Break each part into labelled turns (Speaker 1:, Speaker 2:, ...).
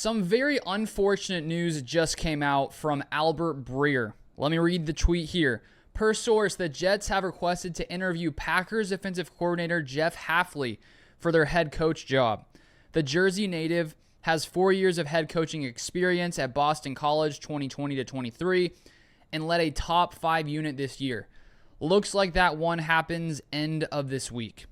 Speaker 1: Some very unfortunate news just came out from Albert Breer. Let me read the tweet here. Per source, the Jets have requested to interview Packers defensive coordinator Jeff Hafley for their head coach job. The Jersey native has 4 years of head coaching experience at Boston College 2020 to 23 and led a top 5 unit this year. Looks like that one happens end of this week.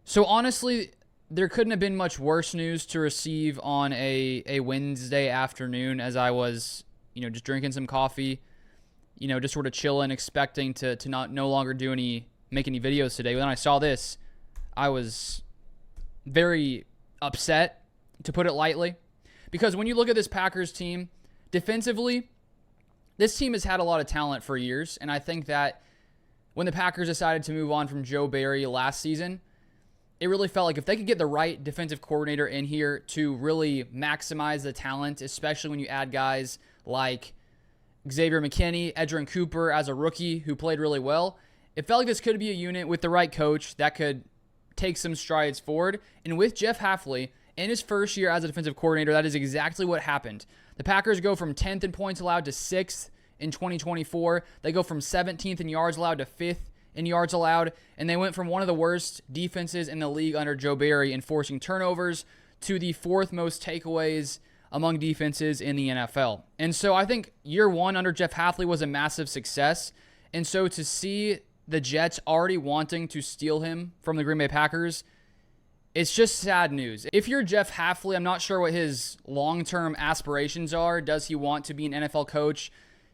Speaker 1: So honestly, there couldn't have been much worse news to receive on a Wednesday afternoon as I was, just drinking some coffee, just sort of chilling, expecting to no longer make any videos today. When I saw this, I was very upset, to put it lightly, because when you look at this Packers team, defensively, this team has had a lot of talent for years, and I think that when the Packers decided to move on from Joe Barry last season, it really felt like if they could get the right defensive coordinator in here to really maximize the talent, especially when you add guys like Xavier McKinney, Edgerrin Cooper as a rookie who played really well, it felt like this could be a unit with the right coach that could take some strides forward. And with Jeff Hafley, in his first year as a defensive coordinator, that is exactly what happened. The Packers go from 10th in points allowed to 6th in 2024. They go from 17th in yards allowed to 5th in yards allowed, and they went from one of the worst defenses in the league under Joe Barry in forcing turnovers to the 4th most takeaways among defenses in the NFL. And so I think year one under Jeff Hafley was a massive success, and so to see the Jets already wanting to steal him from the Green Bay Packers, it's just sad news. If you're Jeff Hafley, I'm not sure what his long-term aspirations are. Does he want to be an NFL coach?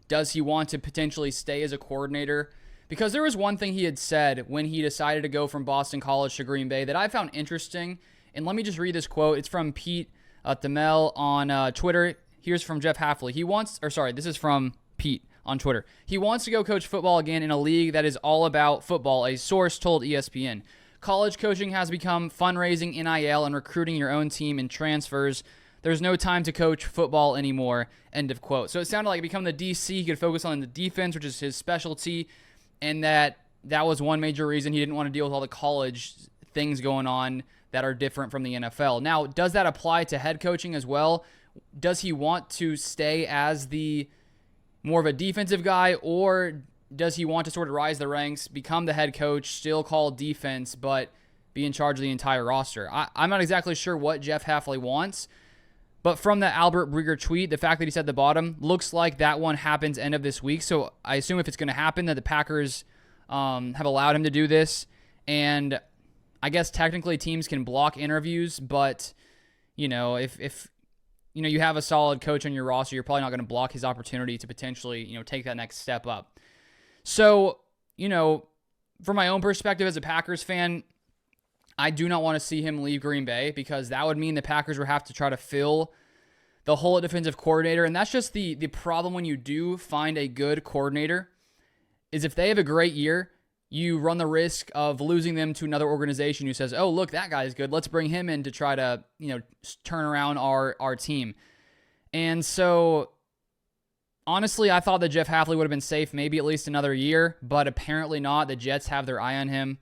Speaker 1: Does he want to potentially stay as a coordinator? Because there was one thing he had said when he decided to go from Boston College to Green Bay that I found interesting. And let me just read this quote. It's from Pete Thamel on Twitter. Here's from Jeff Hafley. This is from Pete on Twitter. He wants to go coach football again in a league that is all about football, a source told ESPN. College coaching has become fundraising, NIL, and recruiting your own team and transfers. There's no time to coach football anymore. End of quote. So it sounded like become the DC. He could focus on the defense, which is his specialty. And that was one major reason he didn't want to deal with all the college things going on that are different from the NFL. Now, does that apply to head coaching as well? Does he want to stay as the more of a defensive guy, or does he want to sort of rise the ranks, become the head coach, still call defense, but be in charge of the entire roster? I'm not exactly sure what Jeff Hafley wants, but from the Albert Breer tweet, the fact that he said the bottom, looks like that one happens end of this week. So I assume if it's going to happen that the Packers have allowed him to do this. And I guess technically teams can block interviews, but if you have a solid coach on your roster, you're probably not going to block his opportunity to potentially take that next step up. So from my own perspective as a Packers fan, I do not want to see him leave Green Bay, because that would mean the Packers would have to try to fill the hole at defensive coordinator. And that's just the problem when you do find a good coordinator, is if they have a great year, you run the risk of losing them to another organization who says, oh, look, that guy's good. Let's bring him in to try to turn around our team. And so honestly, I thought that Jeff Hafley would have been safe maybe at least another year, but apparently not. The Jets have their eye on him,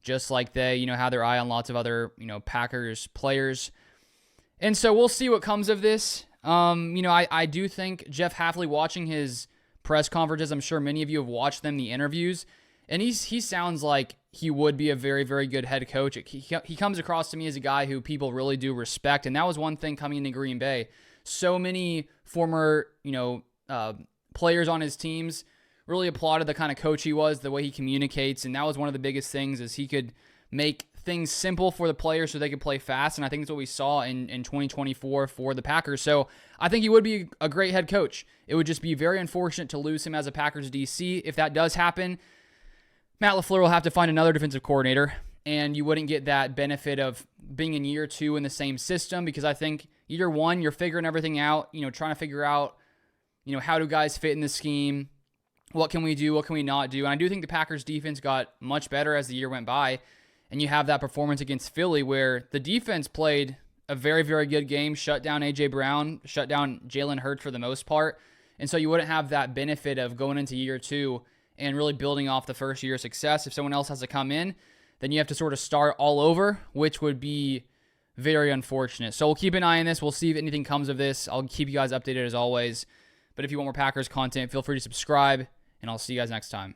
Speaker 1: just like they, have their eye on lots of other, Packers players. And so we'll see what comes of this. I do think Jeff Hafley, watching his press conferences, I'm sure many of you have watched them, the interviews, and he sounds like he would be a very, very good head coach. He comes across to me as a guy who people really do respect, and that was one thing coming into Green Bay. So many former, players on his teams really applauded the kind of coach he was, the way he communicates, and that was one of the biggest things, is he could make things simple for the players so they could play fast, and I think that's what we saw in 2024 for the Packers. So I think he would be a great head coach. It would just be very unfortunate to lose him as a Packers DC. If that does happen, Matt LaFleur will have to find another defensive coordinator, and you wouldn't get that benefit of being in year two in the same system, because I think year one, you're figuring everything out, trying to figure out, how do guys fit in the scheme? What can we do? What can we not do? And I do think the Packers defense got much better as the year went by. And you have that performance against Philly where the defense played a very, very good game, shut down A.J. Brown, shut down Jalen Hurts for the most part. And so you wouldn't have that benefit of going into year two and really building off the first year of success. If someone else has to come in, then you have to sort of start all over, which would be Very unfortunate. So we'll keep an eye on this. We'll see if anything comes of this. I'll keep you guys updated as always. But if you want more Packers content, feel free to subscribe, and I'll see you guys next time.